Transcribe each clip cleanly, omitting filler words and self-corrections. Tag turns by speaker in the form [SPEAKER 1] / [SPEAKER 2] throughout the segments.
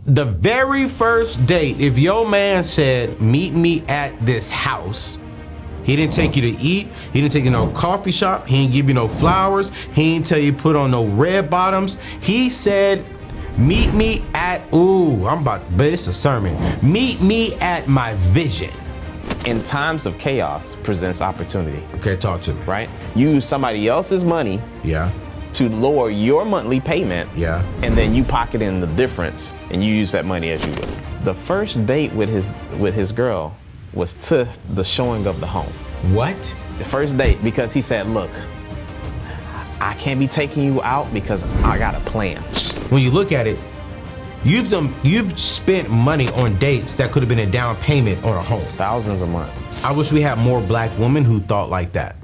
[SPEAKER 1] The very first date, if your man said, meet me at this house, he didn't take you to eat, he didn't take you to no coffee shop, he didn't give you no flowers, he didn't tell you put on no red bottoms. He said, meet me at, but it's a sermon. Meet me at my vision.
[SPEAKER 2] In times of chaos presents opportunity.
[SPEAKER 1] Okay, talk to me.
[SPEAKER 2] Right? Use somebody else's money.
[SPEAKER 1] Yeah.
[SPEAKER 2] To lower your monthly payment.
[SPEAKER 1] Yeah.
[SPEAKER 2] And then you pocket in the difference and you use that money as you will. The first date with his girl was to the showing of the home.
[SPEAKER 1] What?
[SPEAKER 2] The first date, because he said, look, I can't be taking you out because I got a plan.
[SPEAKER 1] When you look at it, you've spent money on dates that could have been a down payment on a home.
[SPEAKER 2] Thousands a month.
[SPEAKER 1] I wish we had more black women who thought like that.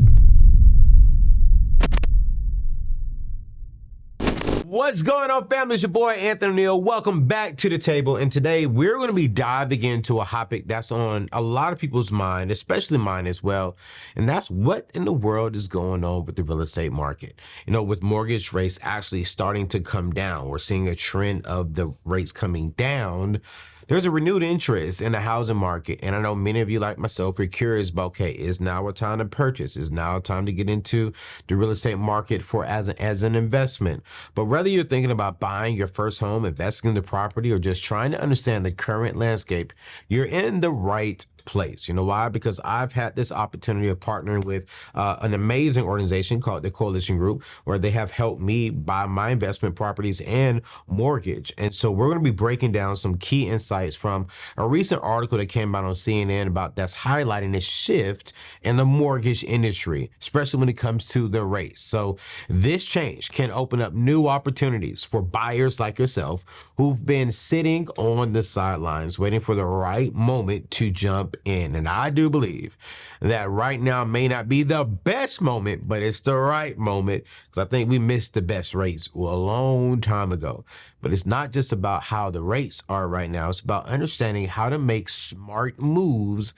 [SPEAKER 1] What's going on, family? It's your boy, Anthony ONeal. Welcome back to the table. And today we're going to be diving into a topic that's on a lot of people's mind, especially mine as well. And that's what in the world is going on with the real estate market. You know, with mortgage rates actually starting to come down, we're seeing a trend of the rates coming down. There's a renewed interest in the housing market. And I know many of you, like myself, are curious about, okay, is now a time to purchase? Is now a time to get into the real estate market as an investment? But whether you're thinking about buying your first home, investing in the property, or just trying to understand the current landscape, you're in the right place. You know why? Because I've had this opportunity of partnering with an amazing organization called the Coalition Group, where they have helped me buy my investment properties and mortgage. And so we're going to be breaking down some key insights from a recent article that came out on CNN about that's highlighting the shift in the mortgage industry, especially when it comes to the rates. So this change can open up new opportunities for buyers like yourself who've been sitting on the sidelines waiting for the right moment to jump in. And I do believe that right now may not be the best moment, but it's the right moment, because I think we missed the best rates a long time ago. But it's not just about how the rates are right now. It's about understanding how to make smart moves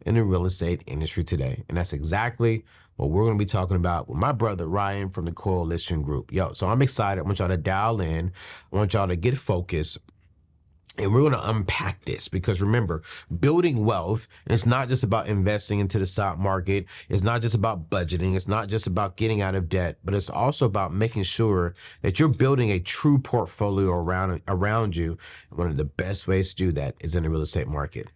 [SPEAKER 1] in the real estate industry today. And that's exactly what we're going to be talking about with my brother Ryan from the Coalition Group. So I'm excited. I want y'all to dial in. I want y'all to get focused. And we're going to unpack this, because remember, building wealth is not just about investing into the stock market. It's not just about budgeting. It's not just about getting out of debt, but it's also about making sure that you're building a true portfolio around you. And one of the best ways to do that is in the real estate market.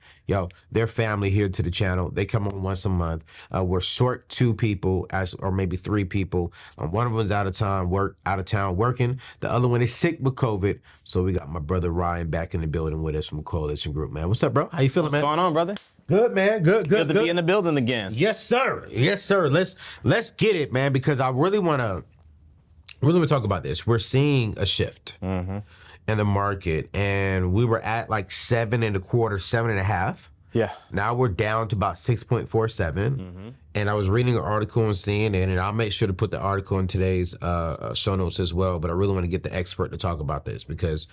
[SPEAKER 1] They're family here to the channel. They come on once a month. We're short 2 people, or maybe 3 people. One of them is out of town working. The other one is sick with COVID. So we got my brother Ryan back in the building with us from Coalition Group, man. What's up, bro? How you feeling, man?
[SPEAKER 2] What's going on, brother?
[SPEAKER 1] Good, man. Good
[SPEAKER 2] to be in the building again.
[SPEAKER 1] Yes, sir. Yes, sir. Let's get it, man, because I really want to talk about this. We're seeing a shift in the market, and we were at like 7.25, 7.5. Yeah. Now we're down to about 6.47. And I was reading an article on CNN, and I'll make sure to put the article in today's show notes as well. But I really want to get the expert to talk about this, because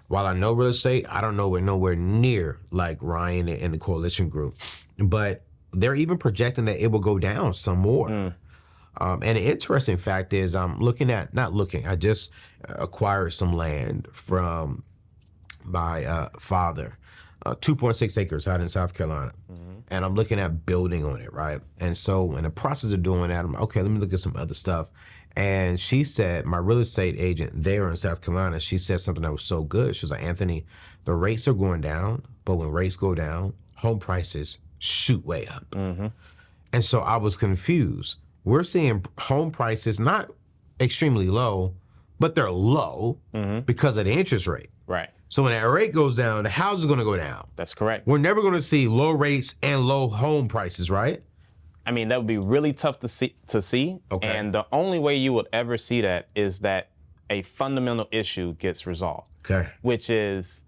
[SPEAKER 1] while I know real estate, I don't know we're nowhere near like Ryan and the Coalition Group. But they're even projecting that it will go down some more. And the interesting fact is, I just acquired some land from my father, 2.6 acres out in South Carolina. And I'm looking at building on it, right? And so in the process of doing that, I'm like, okay, let me look at some other stuff. And she said, my real estate agent there in South Carolina, she said something that was so good. She was like, Anthony, the rates are going down, but when rates go down, home prices shoot way up. And so I was confused. We're seeing home prices not extremely low, but they're low because of the interest rate.
[SPEAKER 2] Right.
[SPEAKER 1] So when that rate goes down, the house is going to go down.
[SPEAKER 2] That's correct.
[SPEAKER 1] We're never going to see low rates and low home prices, right?
[SPEAKER 2] I mean, that would be really tough to see. Okay. And the only way you would ever see that is that a fundamental issue gets resolved. Okay. Which is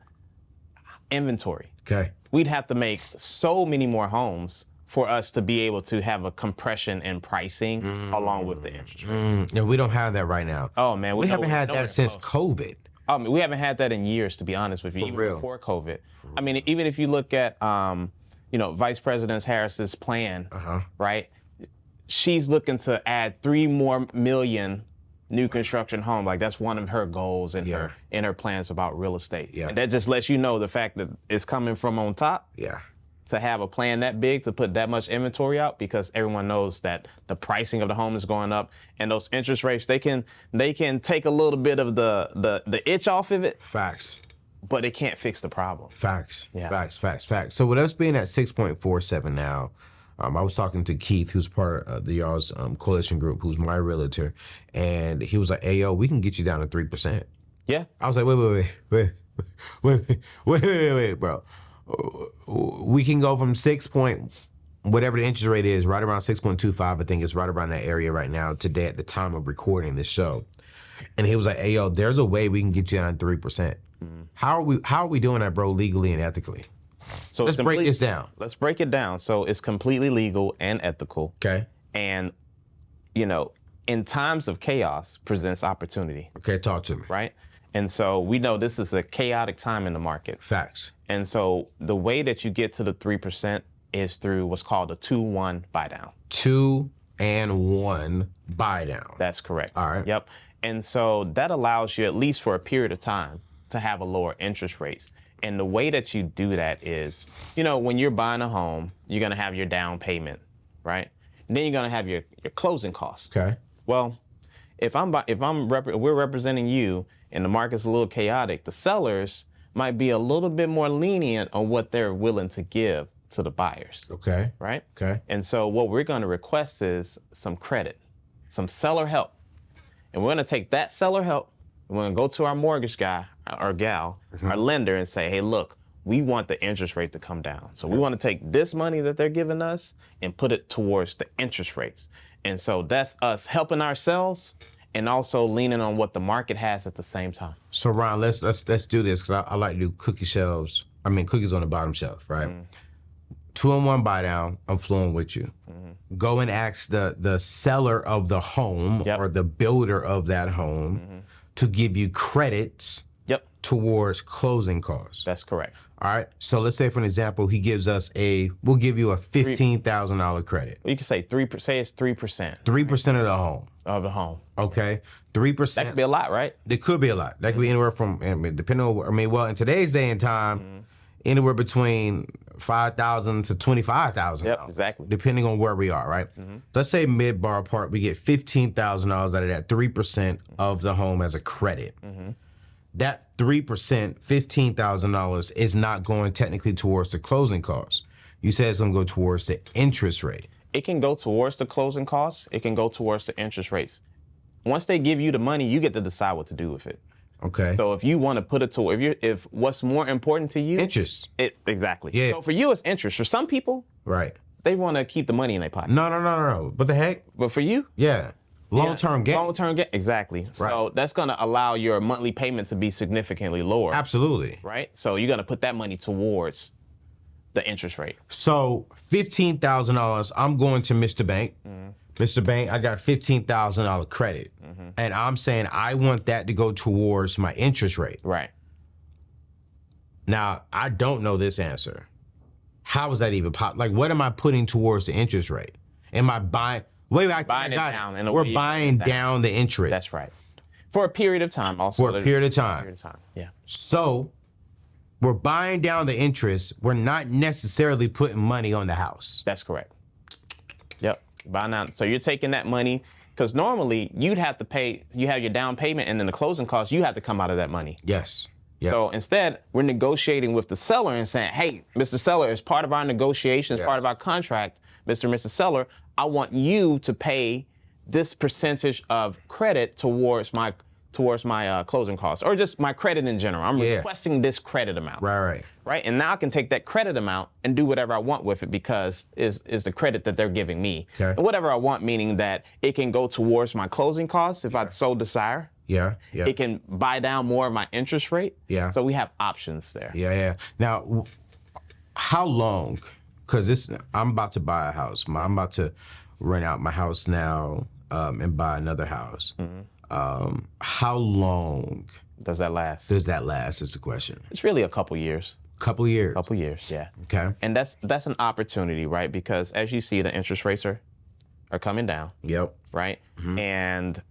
[SPEAKER 2] inventory. Okay. We'd have to make so many more homes for us to be able to have a compression in pricing along with the interest rates.
[SPEAKER 1] No, we don't have that right now.
[SPEAKER 2] Oh, man.
[SPEAKER 1] We haven't had that since COVID.
[SPEAKER 2] I mean, we haven't had that in years, to be honest with you, even before COVID. I mean, even if you look at, Vice President Harris's plan, right? She's looking to add 3 more million new construction home. Like that's one of her goals in her plans about real estate. Yeah. And that just lets you know the fact that it's coming from on top.
[SPEAKER 1] Yeah.
[SPEAKER 2] To have a plan that big to put that much inventory out, because everyone knows that the pricing of the home is going up, and those interest rates, they can take a little bit of the itch off of it.
[SPEAKER 1] Facts.
[SPEAKER 2] But it can't fix the problem.
[SPEAKER 1] Facts. Yeah. Facts. So with us being at 6.47 now, I was talking to Keith, who's part of the y'all's coalition group, who's my realtor, and he was like, "Hey, yo, we can get you down to 3%."
[SPEAKER 2] Yeah.
[SPEAKER 1] I was like, wait, bro. We can go from whatever the interest rate is, right around 6.25. I think it's right around that area right now today at the time of recording this show. And he was like, "Hey, yo, there's a way we can get you down to 3%. How are we doing that, bro, legally and ethically?" So let's break this down.
[SPEAKER 2] Let's break it down. So it's completely legal and ethical.
[SPEAKER 1] Okay.
[SPEAKER 2] And, in times of chaos presents opportunity.
[SPEAKER 1] Okay, talk to me.
[SPEAKER 2] Right? And so we know this is a chaotic time in the market.
[SPEAKER 1] Facts.
[SPEAKER 2] And so the way that you get to the 3% is through what's called a 2-1 buy down.
[SPEAKER 1] 2-1 buy down.
[SPEAKER 2] That's correct.
[SPEAKER 1] All right.
[SPEAKER 2] Yep. And so that allows you, at least for a period of time, to have a lower interest rates. And the way that you do that is, when you're buying a home, you're going to have your down payment, right? And then you're going to have your closing costs.
[SPEAKER 1] Okay.
[SPEAKER 2] Well, if we're representing you and the market's a little chaotic, the sellers might be a little bit more lenient on what they're willing to give to the buyers.
[SPEAKER 1] Okay.
[SPEAKER 2] Right?
[SPEAKER 1] Okay.
[SPEAKER 2] And so what we're going to request is some credit, some seller help. And we're going to take that seller help, and we're going to go to our mortgage guy or gal, our lender, and say, "Hey, look, we want the interest rate to come down. So we want to take this money that they're giving us and put it towards the interest rates." And so that's us helping ourselves and also leaning on what the market has at the same time.
[SPEAKER 1] So Ron, let's do this, because I like to do cookies on the bottom shelf, right? 2-1 buy down, I'm flowing with you. Go and ask the seller of the home or the builder of that home to give you credits towards closing costs.
[SPEAKER 2] That's correct.
[SPEAKER 1] All right. So let's say, for an example, we'll give you a $15,000 credit.
[SPEAKER 2] You can say 3%. Say it's 3%.
[SPEAKER 1] 3% of the home.
[SPEAKER 2] Of the home.
[SPEAKER 1] Okay. 3%.
[SPEAKER 2] That could be a lot, right?
[SPEAKER 1] It could be a lot. That could be anywhere from, depending on, well, in today's day and time, anywhere between $5,000 to $25,000.
[SPEAKER 2] Yep, exactly.
[SPEAKER 1] Depending on where we are, right? Let's say mid-bar part, we get $15,000 out of that 3% of the home as a credit. That 3%, $15,000, is not going technically towards the closing costs. You said it's going to go towards the interest rate.
[SPEAKER 2] It can go towards the closing costs. It can go towards the interest rates. Once they give you the money, you get to decide what to do with it.
[SPEAKER 1] Okay.
[SPEAKER 2] So if you want to put it to, if what's more important to you,
[SPEAKER 1] interest.
[SPEAKER 2] Exactly.
[SPEAKER 1] Yeah.
[SPEAKER 2] So for you, it's interest. For some people,
[SPEAKER 1] right,
[SPEAKER 2] they want to keep the money in their pocket.
[SPEAKER 1] No. What the heck?
[SPEAKER 2] But for you,
[SPEAKER 1] long-term gain.
[SPEAKER 2] Long-term gain, exactly. Right. So that's going to allow your monthly payment to be significantly lower.
[SPEAKER 1] Absolutely.
[SPEAKER 2] Right. So you're going to put that money towards the interest rate.
[SPEAKER 1] So $15,000, I'm going to Mr. Bank. Mr. Bank, I got $15,000 credit. And I'm saying I want that to go towards my interest rate.
[SPEAKER 2] Right.
[SPEAKER 1] Now, I don't know this answer. How is that even possible? Like, what am I putting towards the interest rate? Am I buying? Wait, I got it. We're buying down the interest.
[SPEAKER 2] That's right. For a period of time also.
[SPEAKER 1] For a period of time.
[SPEAKER 2] Yeah.
[SPEAKER 1] So we're buying down the interest. We're not necessarily putting money on the house.
[SPEAKER 2] That's correct. Yep. Buy now. So you're taking that money, because normally you'd have to pay, you have your down payment and then the closing costs, you have to come out of that money.
[SPEAKER 1] Yes. Yep.
[SPEAKER 2] So instead, we're negotiating with the seller and saying, "Hey, Mr. Seller, as part of our negotiations, part of our contract, Mr. and Mrs. Seller, I want you to pay this percentage of credit towards my closing costs, or just my credit in general. I'm requesting this credit amount." Right. And now I can take that credit amount and do whatever I want with it, because is the credit that they're giving me.
[SPEAKER 1] Okay.
[SPEAKER 2] And whatever I want, meaning that it can go towards my closing costs if I so desire.
[SPEAKER 1] Yeah.
[SPEAKER 2] It can buy down more of my interest rate.
[SPEAKER 1] Yeah.
[SPEAKER 2] So we have options there.
[SPEAKER 1] Yeah. Now, how long? Because I'm about to buy a house. I'm about to rent out my house now and buy another house. How long
[SPEAKER 2] does that last?
[SPEAKER 1] Is the question.
[SPEAKER 2] It's really a couple years.
[SPEAKER 1] Couple years,
[SPEAKER 2] yeah.
[SPEAKER 1] Okay.
[SPEAKER 2] And that's an opportunity, right? Because as you see, the interest rates are coming down.
[SPEAKER 1] Yep.
[SPEAKER 2] Right? And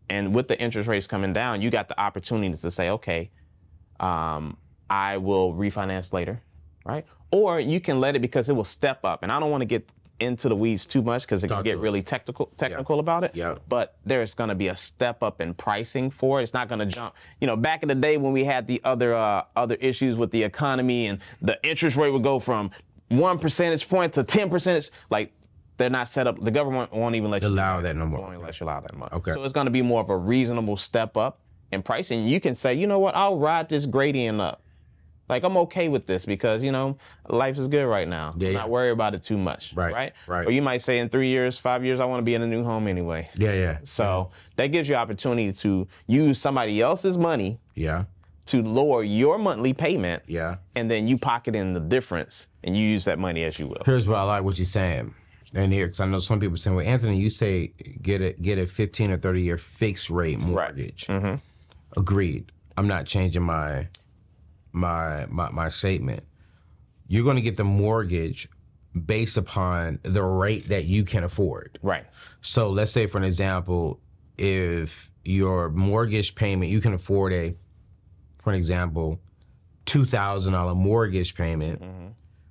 [SPEAKER 2] And with the interest rates coming down, you got the opportunity to say, okay, I will refinance later, right? Or you can let it because it will step up. And I don't want to get into the weeds too much because it can get really technical about it.
[SPEAKER 1] Yeah.
[SPEAKER 2] But there's going to be a step up in pricing for it. It's not going to jump. You know, back in the day when we had the other issues with the economy and the interest rate would go from 1 percentage point to 10%, like they're not set up. The government won't even let you
[SPEAKER 1] allow that no more.
[SPEAKER 2] Won't let you allow that much.
[SPEAKER 1] Okay.
[SPEAKER 2] So it's going to be more of a reasonable step up in pricing. You can say, you know what, I'll ride this gradient up. Like, I'm okay with this because, you know, life is good right now.
[SPEAKER 1] Yeah,
[SPEAKER 2] Not worry about it too much.
[SPEAKER 1] Right.
[SPEAKER 2] Or you might say in 3 years, 5 years, I want to be in a new home anyway.
[SPEAKER 1] Yeah.
[SPEAKER 2] So that gives you opportunity to use somebody else's money.
[SPEAKER 1] Yeah.
[SPEAKER 2] To lower your monthly payment.
[SPEAKER 1] Yeah.
[SPEAKER 2] And then you pocket in the difference and you use that money as you will.
[SPEAKER 1] Here's what I like what you're saying. And here, because I know some people saying, well, Anthony, you say get a 15 or 30 year fixed rate mortgage.
[SPEAKER 2] Right. Mm-hmm.
[SPEAKER 1] Agreed. I'm not changing my statement. You're going to get the mortgage based upon the rate that you can afford.
[SPEAKER 2] Right.
[SPEAKER 1] So let's say, for an example, if your mortgage payment, you can afford for an example, $2,000 mortgage payment. Mm-hmm.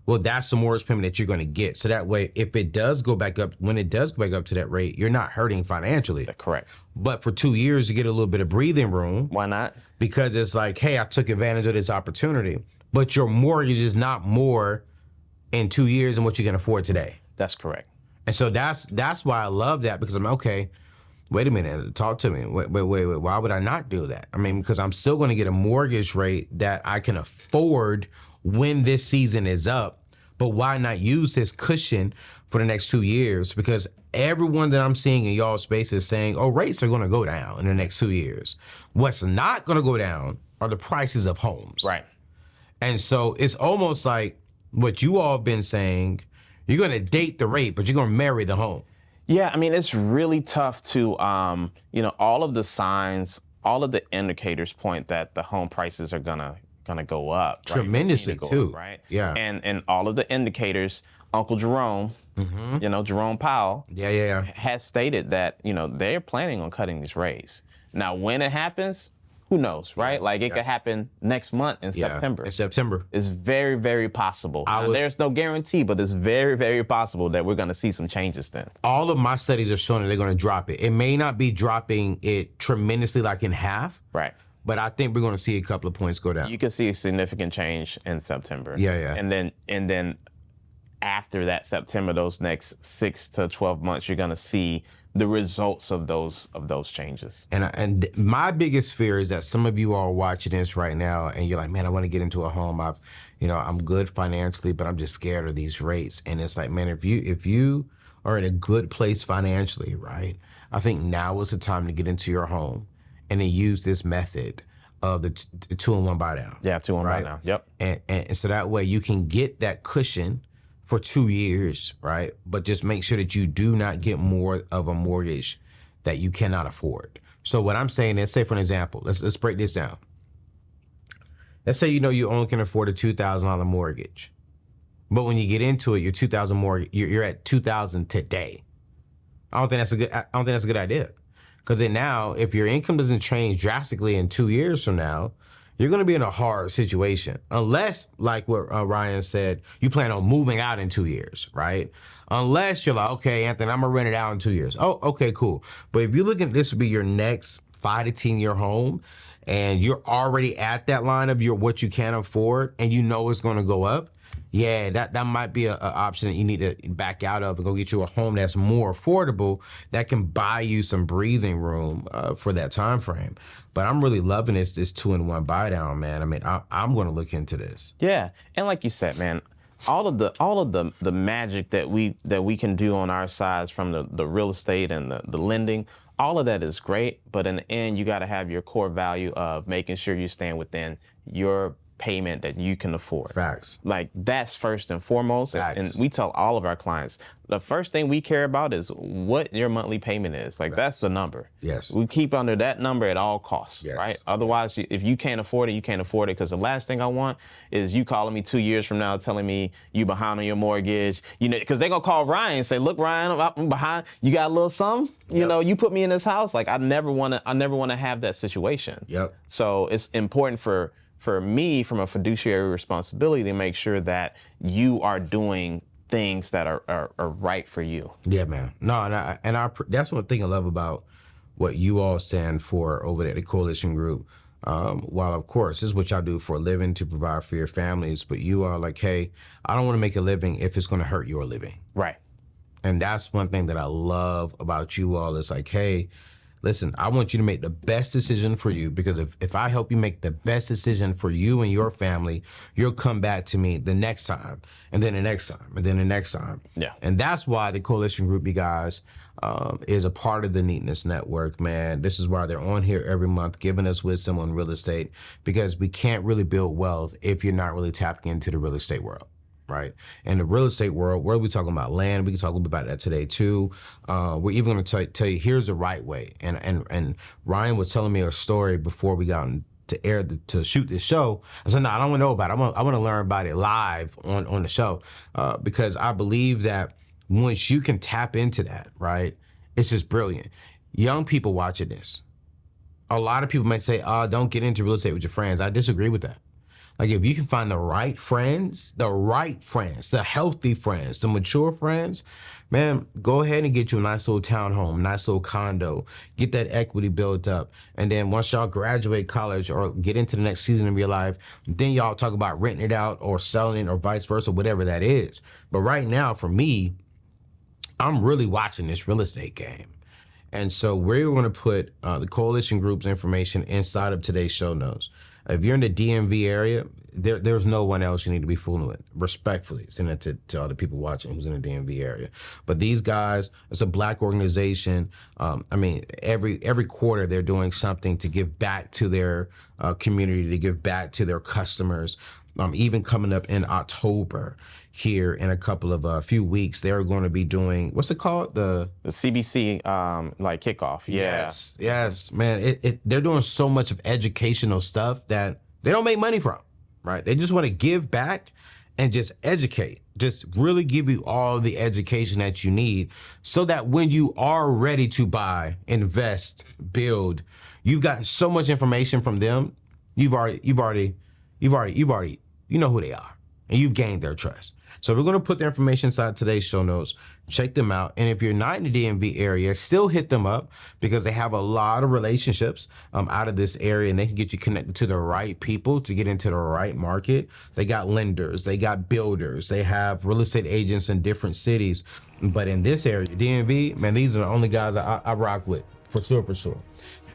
[SPEAKER 1] Well, that's the mortgage payment that you're going to get. So that way, if it does go back up, when it does go back up to that rate, you're not hurting financially.
[SPEAKER 2] That's correct.
[SPEAKER 1] But for 2 years, you get a little bit of breathing room.
[SPEAKER 2] Why not?
[SPEAKER 1] Because it's like, hey, I took advantage of this opportunity. But your mortgage is not more in 2 years than what you can afford today.
[SPEAKER 2] That's correct.
[SPEAKER 1] And so that's why I love that, because I'm okay. Wait a minute, talk to me. Wait. Why would I not do that? I mean, because I'm still going to get a mortgage rate that I can afford when this season is up. But why not use this cushion for the next 2 years? Because everyone that I'm seeing in y'all space is saying, oh, rates are going to go down in the next 2 years. What's not going to go down are the prices of homes.
[SPEAKER 2] Right.
[SPEAKER 1] And so it's almost like what you all have been saying, you're going to date the rate, but you're going to marry the home.
[SPEAKER 2] Yeah, I mean, it's really tough to, all of the signs, all of the indicators point that the home prices are gonna go up.
[SPEAKER 1] Tremendously, too.
[SPEAKER 2] Up, right?
[SPEAKER 1] Yeah.
[SPEAKER 2] And all of the indicators, Uncle Jerome, Jerome Powell, has stated that, they're planning on cutting these rates. Now, when it happens, who knows, right? Like it could happen next month in September.
[SPEAKER 1] In September.
[SPEAKER 2] It's very, very possible. Now, there's no guarantee, but it's very, very possible that we're going to see some changes then.
[SPEAKER 1] All of my studies are showing that they're going to drop it. It may not be dropping it tremendously, like in half.
[SPEAKER 2] Right.
[SPEAKER 1] But I think we're going to see a couple of points go down.
[SPEAKER 2] You can see a significant change in September.
[SPEAKER 1] Yeah.
[SPEAKER 2] And then after that September, those next 6 to 12 months, you're going to see the results of those changes.
[SPEAKER 1] And my biggest fear is that some of you are watching this right now and you're like, man, I want to get into a home. I'm good financially, but I'm just scared of these rates. And it's like, man, if you are in a good place financially, right? I think now is the time to get into your home and then use this method of the 2-in-1 buy down.
[SPEAKER 2] Yeah, 2-in-1 buy down. Yep.
[SPEAKER 1] And so that way you can get that cushion for 2 years, right? But just make sure that you do not get more of a mortgage that you cannot afford. So what I'm saying is, say for an example, let's break this down. Let's say you only can afford a $2,000 mortgage, but when you get into it, your $2,000 mortgage, you're at $2,000 today. I don't think that's a good idea, because then now, if your income doesn't change drastically in 2 years from now, you're going to be in a hard situation, unless, like what Ryan said, you plan on moving out in 2 years, right? Unless you're like, okay, Anthony, I'm going to rent it out in 2 years. Oh, okay, cool. But if you're looking, this would be your next 5 to 10 year home, and you're already at that line of what you can afford, and you know it's going to go up, yeah, that might be an option that you need to back out of and go get you a home that's more affordable, that can buy you some breathing room for that time frame. But I'm really loving this 2-in-1 buy down, man. I mean, I'm going to look into this.
[SPEAKER 2] Yeah, and like you said, man, all of the magic that we can do on our sides from the real estate and the lending, all of that is great. But in the end, you got to have your core value of making sure you stand within your payment that you can afford.
[SPEAKER 1] Facts.
[SPEAKER 2] Like that's first and foremost.
[SPEAKER 1] Facts.
[SPEAKER 2] And we tell all of our clients, the first thing we care about is what your monthly payment is. Like that's the number.
[SPEAKER 1] Yes.
[SPEAKER 2] We keep under that number at all costs,
[SPEAKER 1] yes.
[SPEAKER 2] right? Otherwise, if you can't afford it, you can't afford it. Because the last thing I want is you calling me 2 years from now telling me you behind on your mortgage. You know, because they're gonna call Ryan and say, look, Ryan, I'm behind. You got a little something? You know, you put me in this house. Like I never wanna have that situation.
[SPEAKER 1] Yep.
[SPEAKER 2] So it's important for me, from a fiduciary responsibility, to make sure that you are doing things that are right for you.
[SPEAKER 1] Yeah, man. No, and that's one thing I love about what you all stand for over there at the Coalition Group. While of course this is what y'all do for a living to provide for your families, but you are like, hey, I don't want to make a living if it's going to hurt your living.
[SPEAKER 2] Right.
[SPEAKER 1] And that's one thing that I love about you all. It's like, hey, listen, I want you to make the best decision for you, because if I help you make the best decision for you and your family, you'll come back to me the next time, and then the next time, and then the next time.
[SPEAKER 2] Yeah.
[SPEAKER 1] And that's why the Coalition Group, you guys, is a part of the Neatness Network, man. This is why they're on here every month giving us wisdom on real estate, because we can't really build wealth if you're not really tapping into the real estate world. Right. In the real estate world, what are we talking about? Land. We can talk a little bit about that today too. We're even going to tell you here's the right way. And Ryan was telling me a story before we got to air to shoot this show. I said, no, I don't want to know about it. I want to learn about it live on the show, because I believe that once you can tap into that, right, it's just brilliant. Young people watching this, a lot of people might say, don't get into real estate with your friends. I disagree with that. Like if you can find the right friends, the healthy friends, the mature friends, man, go ahead and get you a nice little townhome, nice little condo, get that equity built up. And then once y'all graduate college or get into the next season of your life, then y'all talk about renting it out or selling it or vice versa, whatever that is. But right now, for me, I'm really watching this real estate game. And so we're going to put the Coalition Group's information inside of today's show notes. If you're in the DMV area, there's no one else you need to be fooling with. Respectfully, send it to other people watching who's in the DMV area. But these guys, it's a Black organization. I mean, every quarter they're doing something to give back to their community, to give back to their customers. Even coming up in October here in a couple of few weeks, they're going to be doing, what's it called? The
[SPEAKER 2] CBC like kickoff. Yeah.
[SPEAKER 1] Yes, man. They're doing so much of educational stuff that they don't make money from, right? They just want to give back and just educate, just really give you all the education that you need so that when you are ready to buy, invest, build, you've gotten so much information from them. You know who they are, and you've gained their trust. So we're going to put their information inside today's show notes. Check them out. And if you're not in the DMV area, still hit them up, because they have a lot of relationships out of this area, and they can get you connected to the right people to get into the right market. They got lenders, they got builders, they have real estate agents in different cities. But in this area, DMV, man, these are the only guys I rock with, for sure.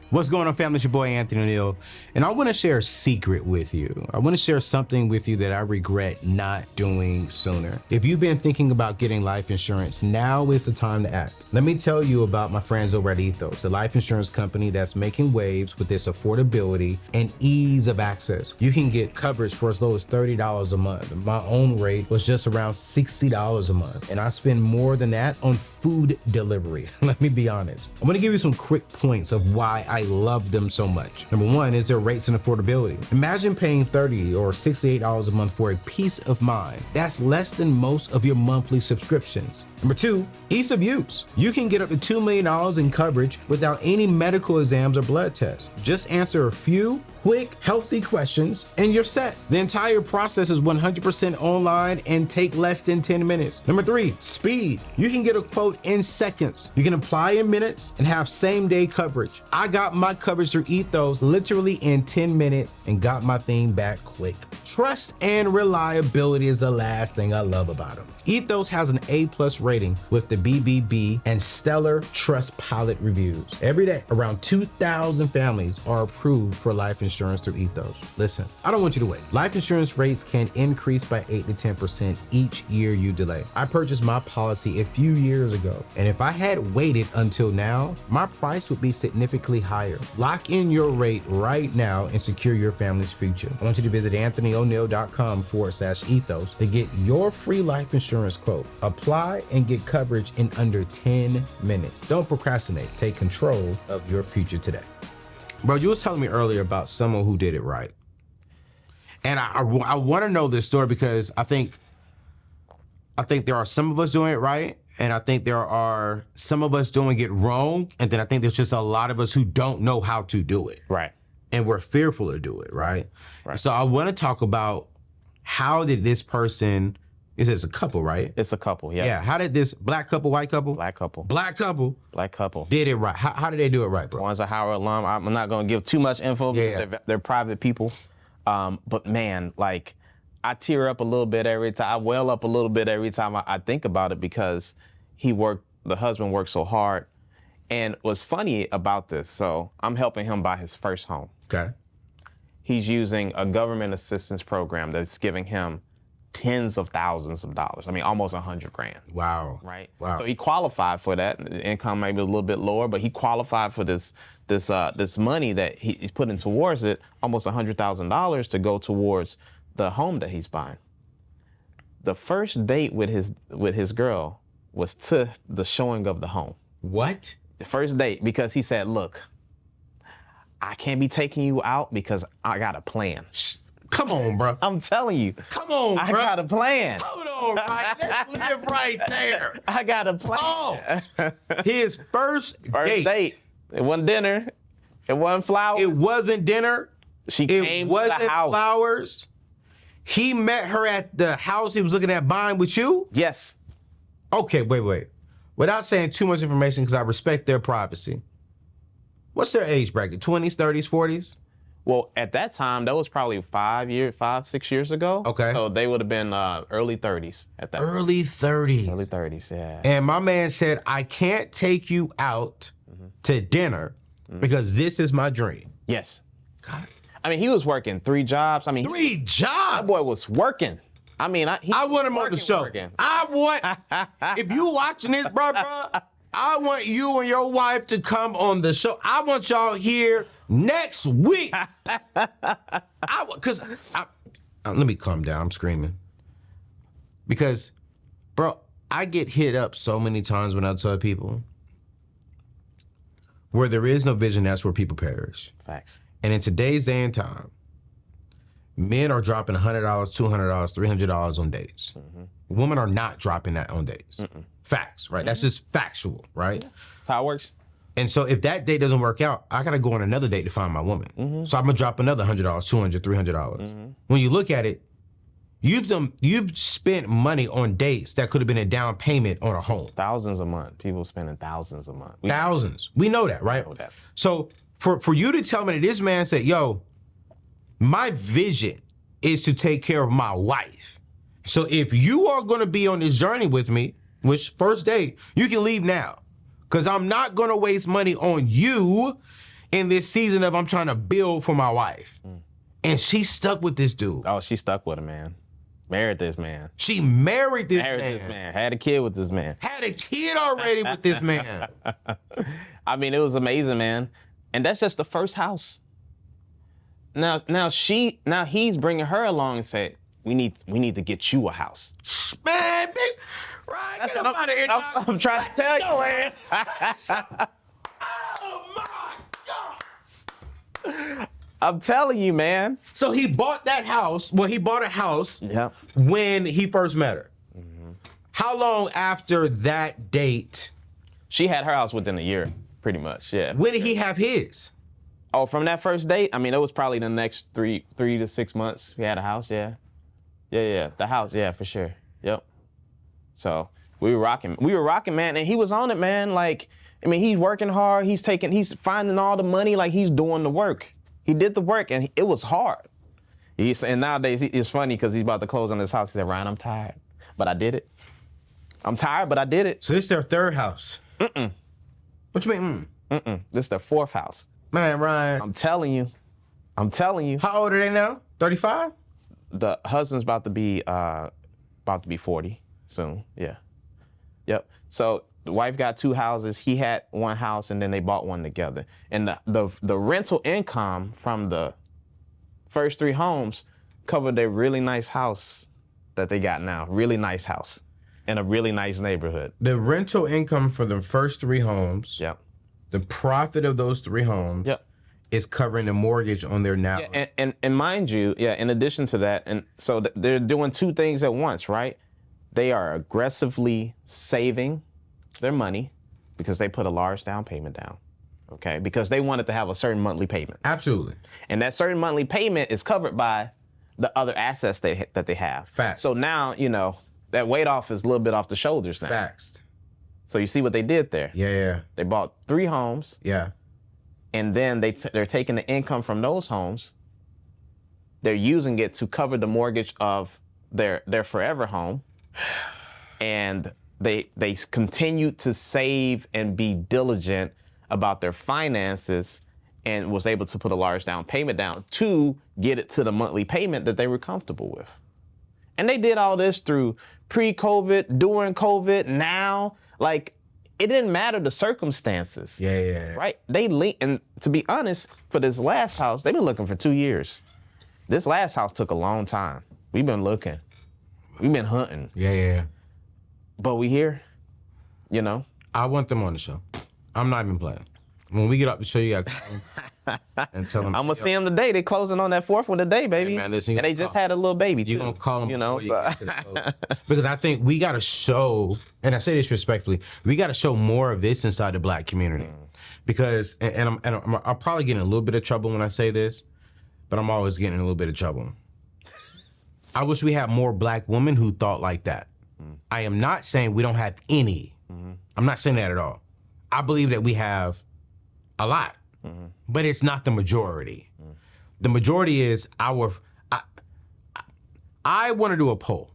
[SPEAKER 1] What's going on, family? It's your boy, Anthony ONeal, and I want to share a secret with you. I want to share something with you that I regret not doing sooner. If you've been thinking about getting life insurance, now is the time to act. Let me tell you about my friends over at Ethos, the life insurance company that's making waves with its affordability and ease of access. You can get coverage for as low as $30 a month. My own rate was just around $60 a month, and I spend more than that on food delivery. Let me be honest. I'm going to give you some quick points of why I love them so much. Number one is their rates and affordability. Imagine paying $30 or $68 a month for a peace of mind. That's less than most of your monthly subscriptions. Number two, ease of use. You can get up to $2 million in coverage without any medical exams or blood tests. Just answer a few quick, healthy questions and you're set. The entire process is 100% online and take less than 10 minutes. Number three, speed. You can get a quote in seconds. You can apply in minutes and have same-day coverage. I got my coverage through Ethos literally in 10 minutes and got my thing back quick. Trust and reliability is the last thing I love about them. Ethos has an A+ rating with the BBB and stellar Trustpilot reviews. Every day, around 2,000 families are approved for life insurance. insurance through Ethos. Listen, I don't want you to wait. Life insurance rates can increase by 8 to 10% each year you delay. I purchased my policy a few years ago, and if I had waited until now, my price would be significantly higher. Lock in your rate right now and secure your family's future. I want you to visit anthonyoneal.com/ethos to get your free life insurance quote. Apply and get coverage in under 10 minutes. Don't procrastinate. Take control of your future today. Bro, you was telling me earlier about someone who did it right. And I want to know this story because I think there are some of us doing it right, and I think there are some of us doing it wrong, and then I think there's just a lot of us who don't know how to do it.
[SPEAKER 2] Right.
[SPEAKER 1] And we're fearful to do it, right? So I want to talk about how did this person, it's a couple, right?
[SPEAKER 2] It's a couple, yeah.
[SPEAKER 1] Yeah, how did this black couple, white couple?
[SPEAKER 2] Black couple.
[SPEAKER 1] Black couple.
[SPEAKER 2] Black couple.
[SPEAKER 1] Did it right. How did they do it right, bro?
[SPEAKER 2] One's a Howard alum. I'm not going to give too much info because they're private people. But man, like, I tear up a little bit every time. I well up a little bit every time I think about it because the husband worked so hard. And what's funny about this, so I'm helping him buy his first home.
[SPEAKER 1] Okay.
[SPEAKER 2] He's using a government assistance program that's giving him tens of thousands of dollars. I mean, almost $100,000.
[SPEAKER 1] Wow.
[SPEAKER 2] Right.
[SPEAKER 1] Wow.
[SPEAKER 2] So he qualified for that. The income may be a little bit lower, but he qualified for this money that he's putting towards it, almost $100,000 to go towards the home that he's buying. The first date with his girl was to the showing of the home.
[SPEAKER 1] What?
[SPEAKER 2] The first date, because he said, "Look, I can't be taking you out because I got a plan."
[SPEAKER 1] Come on, bro.
[SPEAKER 2] I'm telling you.
[SPEAKER 1] Come on, bro.
[SPEAKER 2] I got a plan.
[SPEAKER 1] Hold on, right? Let's live right there.
[SPEAKER 2] I got a plan.
[SPEAKER 1] Oh, his first
[SPEAKER 2] date. It wasn't dinner. It wasn't flowers.
[SPEAKER 1] It wasn't dinner.
[SPEAKER 2] She came to the house.
[SPEAKER 1] Flowers. He met her at the house he was looking at buying with you?
[SPEAKER 2] Yes.
[SPEAKER 1] Okay, wait. Without saying too much information, because I respect their privacy. What's their age bracket? 20s, 30s, 40s?
[SPEAKER 2] Well, at that time, that was probably 6 years ago.
[SPEAKER 1] Okay.
[SPEAKER 2] So they would have been early 30s at that
[SPEAKER 1] Early 30s.
[SPEAKER 2] Early 30s, yeah.
[SPEAKER 1] And my man said, I can't take you out to dinner because this is my dream.
[SPEAKER 2] Yes.
[SPEAKER 1] God.
[SPEAKER 2] I mean, he was working 3 jobs. I mean,
[SPEAKER 1] 3 jobs?
[SPEAKER 2] That boy was working. I mean, I
[SPEAKER 1] want him on the show. I want, if you watching this, bro, I want you and your wife to come on the show. I want y'all here next week. Let me calm down. I'm screaming. Because, bro, I get hit up so many times when I tell people, where there is no vision, that's where people perish.
[SPEAKER 2] Facts.
[SPEAKER 1] And in today's day and time, men are dropping $100, $200, $300 on dates. Women are not dropping that on dates. Facts, right? That's just factual, right?
[SPEAKER 2] That's how it works.
[SPEAKER 1] And so if that date doesn't work out, I got to go on another date to find my woman. So I'm going to drop another $100, $200, $300. When you look at it, you've spent money on dates that could have been a down payment on a home.
[SPEAKER 2] Thousands a month. People spending thousands a month.
[SPEAKER 1] Thousands. We know that, right?
[SPEAKER 2] We know that.
[SPEAKER 1] So for you to tell me that this man said, yo, my vision is to take care of my wife. So if you are going to be on this journey with me, which first date, you can leave now. Because I'm not going to waste money on you in this season of I'm trying to build for my wife. And she stuck with this dude.
[SPEAKER 2] Oh, she stuck with him, man. Married this man.
[SPEAKER 1] She married this
[SPEAKER 2] man. Had a kid with this man.
[SPEAKER 1] Had a kid already with this man.
[SPEAKER 2] I mean, it was amazing, man. And that's just the first house. Now he's bringing her along and said, we need to get you a house.
[SPEAKER 1] Man, big, right? Get him out of here, dog.
[SPEAKER 2] I'm trying to tell you.
[SPEAKER 1] Oh my God.
[SPEAKER 2] I'm telling you, man.
[SPEAKER 1] So he bought that house. Well, he bought a house when he first met her. How long after that date?
[SPEAKER 2] She had her house within a year, pretty much, yeah.
[SPEAKER 1] When did he have his?
[SPEAKER 2] Oh, from that first date? I mean, it was probably the next three to 6 months. We had a house, yeah. Yeah. The house, yeah, for sure. Yep. So we were rocking, man. And he was on it, man. Like, I mean, he's working hard. He's finding all the money. Like, he's doing the work. He did the work, and it was hard. And nowadays, it's funny because he's about to close on his house. He said, Ryan, I'm tired, but I did it. I'm tired, but I did it.
[SPEAKER 1] So this is their third house? What you mean?
[SPEAKER 2] This is their 4th house.
[SPEAKER 1] Man, Ryan.
[SPEAKER 2] I'm telling you. I'm telling you.
[SPEAKER 1] How old are they now? 35?
[SPEAKER 2] The husband's about to be 40 soon. Yeah. Yep. So the wife got 2 houses. He had 1 house, and then they bought one together. And the rental income from the first 3 homes covered a really nice house that they got now. Really nice house in a really nice neighborhood.
[SPEAKER 1] The rental income for the first 3 homes.
[SPEAKER 2] Yep.
[SPEAKER 1] The profit of those 3 homes.
[SPEAKER 2] Yep.
[SPEAKER 1] Is covering the mortgage on their now.
[SPEAKER 2] Yeah, and mind you, in addition to that, and so they're doing 2 things at once, right? They are aggressively saving their money because they put a large down payment down, okay? Because they wanted to have a certain monthly payment.
[SPEAKER 1] Absolutely.
[SPEAKER 2] And that certain monthly payment is covered by the other assets that they have.
[SPEAKER 1] Facts.
[SPEAKER 2] So now, that weight off is a little bit off the shoulders now.
[SPEAKER 1] Facts.
[SPEAKER 2] So you see what they did there?
[SPEAKER 1] Yeah.
[SPEAKER 2] They bought 3 homes.
[SPEAKER 1] Yeah.
[SPEAKER 2] And then they're taking the income from those homes, they're using it to cover the mortgage of their forever home, and they continue to save and be diligent about their finances, and was able to put a large down payment down to get it to the monthly payment that they were comfortable with. And they did all this through pre-COVID, during COVID, now, like. It didn't matter the circumstances.
[SPEAKER 1] Yeah.
[SPEAKER 2] Right? And to be honest, for this last house, they've been looking for 2 years. This last house took a long time. We've been looking. We've been hunting.
[SPEAKER 1] Yeah.
[SPEAKER 2] But we here,
[SPEAKER 1] I want them on the show. I'm not even playing. When we get up the show, you got to call them and tell them.
[SPEAKER 2] I'm going to see them today. They closing on that 4th one today, baby.
[SPEAKER 1] Hey, man, listen,
[SPEAKER 2] and they just had a little baby, too.
[SPEAKER 1] You're going to call them,
[SPEAKER 2] So.
[SPEAKER 1] Because I think we got to show, and I say this respectfully, we got to show more of this inside the Black community. Because, I'll probably get in a little bit of trouble when I say this, but I'm always getting in a little bit of trouble. I wish we had more Black women who thought like that. I am not saying we don't have any. I'm not saying that at all. I believe that we have a lot, but it's not the majority. The majority is I want to do a poll.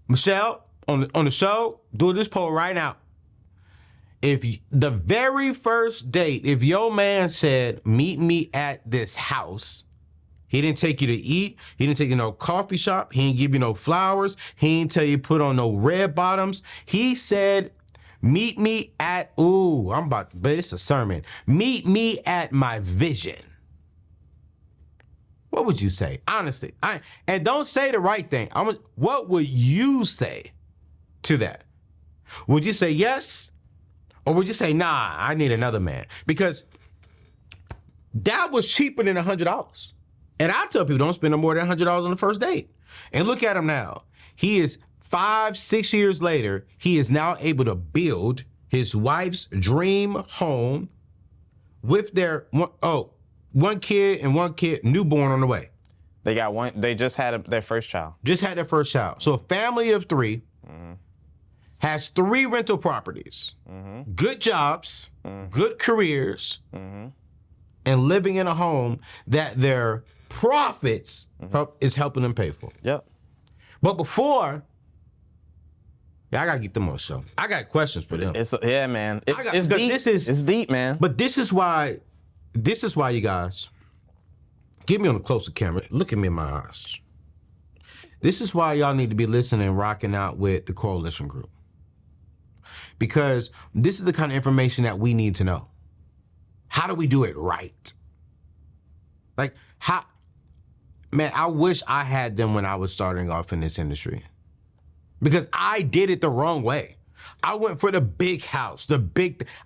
[SPEAKER 1] Michelle, on the show, do this poll right now. If the very first date, if your man said, meet me at this house, he didn't take you to eat, he didn't take you to no coffee shop, he didn't give you no flowers, he didn't tell you put on no red bottoms, he said, meet me at, but it's a sermon. Meet me at my vision. What would you say? Honestly, and don't say the right thing. What would you say to that? Would you say yes? Or would you say, nah, I need another man? Because that was cheaper than $100. And I tell people, don't spend no more than $100 on the first date. And look at him now. He is 5-6 years later, he is now able to build his wife's dream home with their one kid, newborn on the way.
[SPEAKER 2] They got one. They just had their first child.
[SPEAKER 1] So a family of 3 has 3 rental properties, good jobs, good careers, and living in a home that their profits is helping them pay for.
[SPEAKER 2] Yep.
[SPEAKER 1] But before. I gotta get them on the show. I got questions for them.
[SPEAKER 2] Man. It's deep. It's deep, man.
[SPEAKER 1] But this is why you guys, get me on a closer camera. Look at me in my eyes. This is why y'all need to be listening and rocking out with the Coalition Group. Because this is the kind of information that we need to know. How do we do it right? Like, I wish I had them when I was starting off in this industry. Because I did it the wrong way. I went for the big house,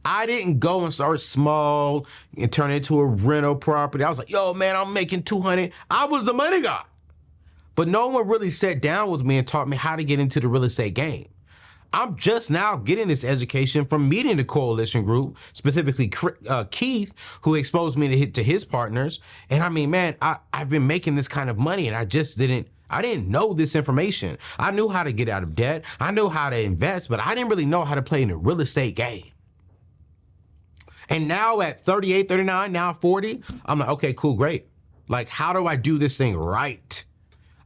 [SPEAKER 1] I didn't go and start small and turn it into a rental property. I was like, yo, man, I'm making $200. I was the money guy. But no one really sat down with me and taught me how to get into the real estate game. I'm just now getting this education from meeting the Coalition Group, specifically Keith, who exposed me to his partners. And I mean, man, I've been making this kind of money and I didn't know this information. I knew how to get out of debt. I knew how to invest, but I didn't really know how to play in the real estate game. And now at 38, 39, now 40, I'm like, okay, cool, great. Like, how do I do this thing right?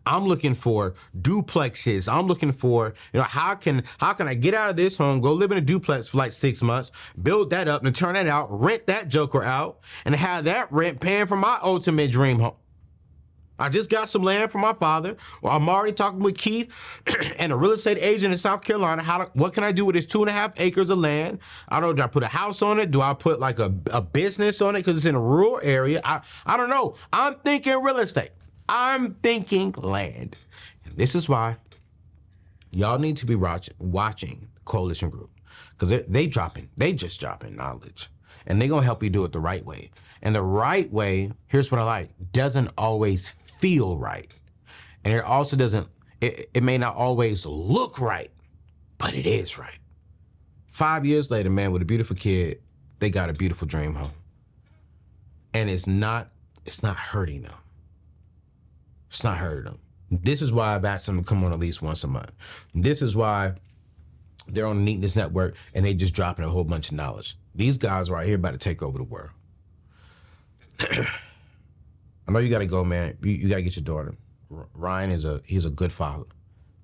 [SPEAKER 1] I'm looking for duplexes. I'm looking for, how can I get out of this home, go live in a duplex for like 6 months, build that up and turn that out, rent that joker out, and have that rent paying for my ultimate dream home. I just got some land from my father. Well, I'm already talking with Keith and a real estate agent in South Carolina. What can I do with this 2.5 acres of land? I don't know, do I put a house on it? Do I put like a business on it because it's in a rural area? I don't know. I'm thinking real estate. I'm thinking land. And this is why y'all need to be watching Coalition Group, because they just dropping knowledge, and they're going to help you do it the right way. And the right way, here's what I like, doesn't always feel right. And it also doesn't, it may not always look right, but it is right. 5 years later, man, with a beautiful kid, they got a beautiful dream home. And it's not hurting them. It's not hurting them. This is why I've asked them to come on at least once a month. This is why they're on the Neatness Network and they just dropping a whole bunch of knowledge. These guys right here about to take over the world. I know you got to go, man. You got to get your daughter. Ryan he's a good father.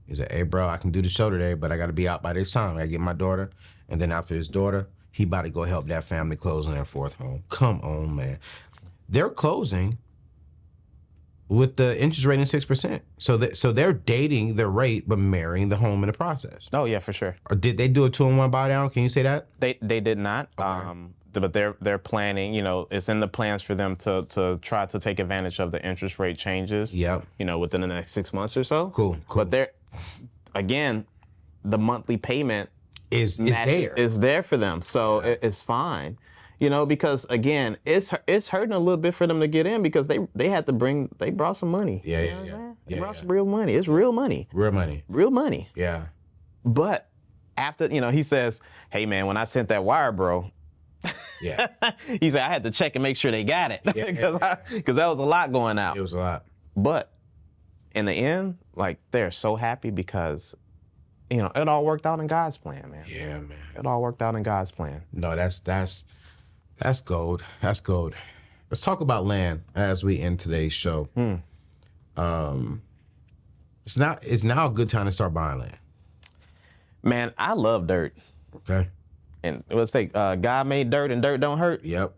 [SPEAKER 1] He's like, hey, bro, I can do the show today, but I got to be out by this time. I got to get my daughter. And then after his daughter, he about to go help that family close on their 4th home. Come on, man. They're closing with the interest rate at 6%. So they're dating the rate, but marrying the home in the process.
[SPEAKER 2] Oh, yeah, for sure.
[SPEAKER 1] Or did they do a 2-in-1 buy down? Can you say that?
[SPEAKER 2] They did not. Okay. But they're planning, it's in the plans for them to try to take advantage of the interest rate changes.
[SPEAKER 1] Yep.
[SPEAKER 2] Within the next 6 months or so.
[SPEAKER 1] Cool.
[SPEAKER 2] But again, the monthly payment
[SPEAKER 1] is
[SPEAKER 2] there for them. So it's fine. Because again, it's hurting a little bit for them to get in because they brought some money.
[SPEAKER 1] Yeah.
[SPEAKER 2] They brought some real money. It's real money.
[SPEAKER 1] Real money.
[SPEAKER 2] Real money.
[SPEAKER 1] Yeah.
[SPEAKER 2] But after, he says, hey man, when I sent that wire, bro,
[SPEAKER 1] yeah.
[SPEAKER 2] He said I had to check and make sure they got it because that was a lot going out.
[SPEAKER 1] It was a lot.
[SPEAKER 2] But in the end, like they're so happy because, it all worked out in God's plan, man.
[SPEAKER 1] Yeah, man.
[SPEAKER 2] It all worked out in God's plan.
[SPEAKER 1] No, that's gold. That's gold. Let's talk about land as we end today's show. It's now a good time to start buying land.
[SPEAKER 2] Man, I love dirt.
[SPEAKER 1] Okay.
[SPEAKER 2] And let's say God made dirt and dirt don't hurt.
[SPEAKER 1] Yep.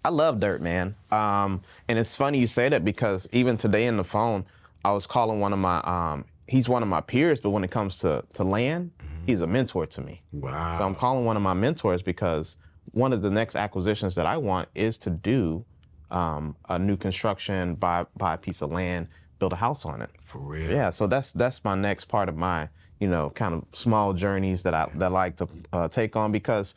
[SPEAKER 2] I love dirt, man. And it's funny you say that because even today in the phone, I was calling one of my, he's one of my peers, but when it comes to land, he's a mentor to me.
[SPEAKER 1] Wow.
[SPEAKER 2] So I'm calling one of my mentors because one of the next acquisitions that I want is to do a new construction, buy a piece of land, build a house on it.
[SPEAKER 1] For real?
[SPEAKER 2] Yeah, so that's my next part of my, kind of small journeys that I like to take on because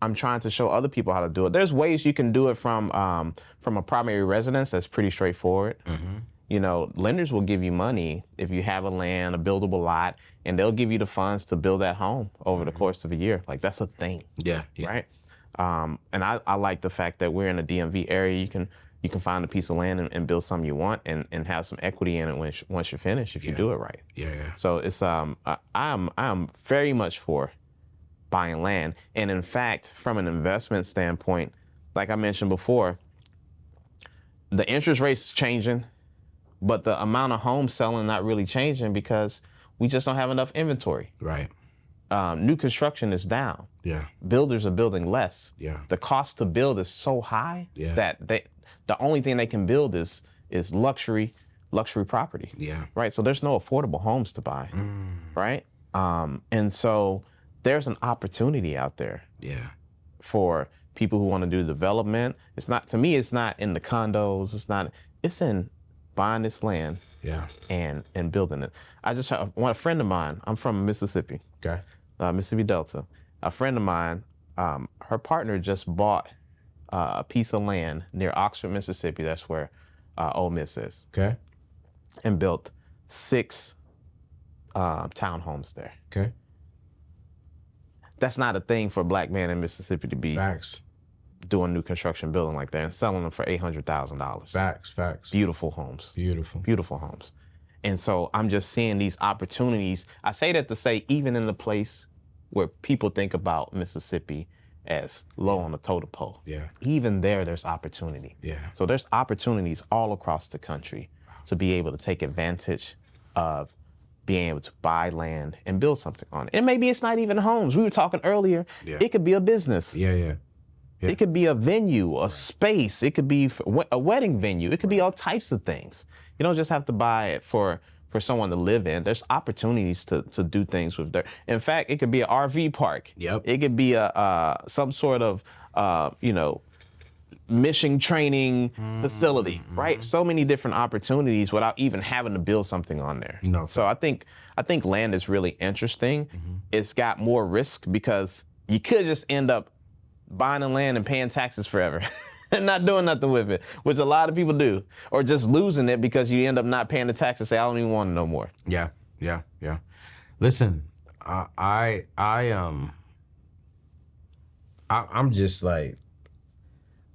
[SPEAKER 2] I'm trying to show other people how to do it. There's ways you can do it from a primary residence that's pretty straightforward. Lenders will give you money if you have a land, a buildable lot, and they'll give you the funds to build that home over the course of a year. Like that's a thing.
[SPEAKER 1] Yeah.
[SPEAKER 2] Right. And I like the fact that we're in a DMV area. You can find a piece of land and build something you want and have some equity in it once you're finished if you do it right.
[SPEAKER 1] Yeah.
[SPEAKER 2] So it's I'm very much for buying land. And in fact, from an investment standpoint, like I mentioned before, the interest rate's changing, but the amount of homes selling not really changing because we just don't have enough inventory.
[SPEAKER 1] Right.
[SPEAKER 2] New construction is down.
[SPEAKER 1] Yeah.
[SPEAKER 2] Builders are building less.
[SPEAKER 1] Yeah.
[SPEAKER 2] The cost to build is so high that the only thing they can build is luxury property.
[SPEAKER 1] Yeah.
[SPEAKER 2] Right. So there's no affordable homes to buy. Right. And so there's an opportunity out there.
[SPEAKER 1] Yeah.
[SPEAKER 2] For people who want to do development. It's not in the condos. It's in buying this land.
[SPEAKER 1] Yeah.
[SPEAKER 2] And building it. I just have a friend of mine. I'm from Mississippi.
[SPEAKER 1] Okay.
[SPEAKER 2] Mississippi Delta. A friend of mine, her partner just bought a piece of land near Oxford, Mississippi. That's where Ole Miss is.
[SPEAKER 1] Okay.
[SPEAKER 2] And built 6 townhomes there.
[SPEAKER 1] Okay.
[SPEAKER 2] That's not a thing for a black man in Mississippi to be doing new construction building like that and selling them for $800,000.
[SPEAKER 1] Facts.
[SPEAKER 2] Beautiful homes.
[SPEAKER 1] Beautiful
[SPEAKER 2] homes. And so I'm just seeing these opportunities. I say that to say, even in the place where people think about Mississippi as low on the totem pole,
[SPEAKER 1] even there's
[SPEAKER 2] there's opportunity.
[SPEAKER 1] Yeah.
[SPEAKER 2] So there's opportunities all across the country to be able to take advantage of being able to buy land and build something on it. And maybe it's not even homes. We were talking earlier. Yeah. It could be a business.
[SPEAKER 1] Yeah.
[SPEAKER 2] It could be a venue, a space. It could be a wedding venue. It could be all types of things. You don't just have to buy it for someone to live in. There's opportunities to do things with dirt. In fact, it could be an RV park.
[SPEAKER 1] Yep.
[SPEAKER 2] It could be some sort of mission training facility, right? So many different opportunities without even having to build something on there.
[SPEAKER 1] No.
[SPEAKER 2] So I think land is really interesting. It's got more risk because you could just end up buying the land and paying taxes forever and not doing nothing with it, which a lot of people do, or just losing it because you end up not paying the taxes. Say, I don't even want it no more.
[SPEAKER 1] Yeah. Listen, I'm just like,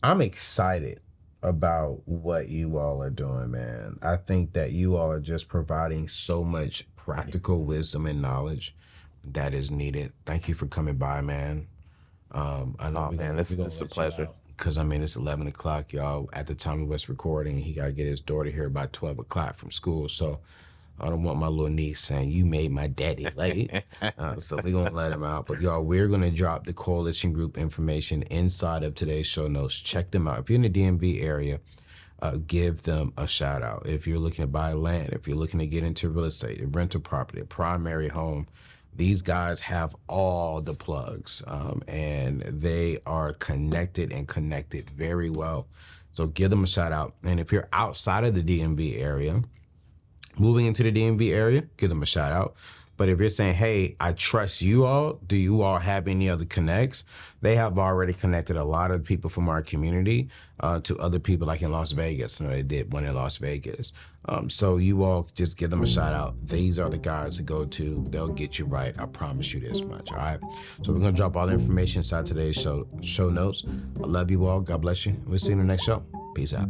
[SPEAKER 1] I'm excited about what you all are doing, man. I think that you all are just providing so much practical wisdom and knowledge that is needed. Thank you for coming by, man. I know,
[SPEAKER 2] man, this is a pleasure.
[SPEAKER 1] Because, I mean, it's 11 o'clock, y'all. At the time of us recording, he got to get his daughter here by 12 o'clock from school. So I don't want my little niece saying, you made my daddy late. So we're going to let him out. But, y'all, we're going to drop the coalition group information inside of today's show notes. Check them out. If you're in the DMV area, give them a shout out. If you're looking to buy land, if you're looking to get into real estate, a rental property, a primary home, these guys have all the plugs, and they are connected very well. So give them a shout out. And if you're outside of the DMV area, moving into the DMV area, give them a shout out. But if you're saying, hey, I trust you all, do you all have any other connects? They have already connected a lot of people from our community to other people, like in Las Vegas. You know, they did one in Las Vegas. So you all just give them a shout out. These are the guys to go to. They'll get you right. I promise you this much. All right. So we're going to drop all the information inside today's show notes. I love you all. God bless you. We'll see you in the next show. Peace out.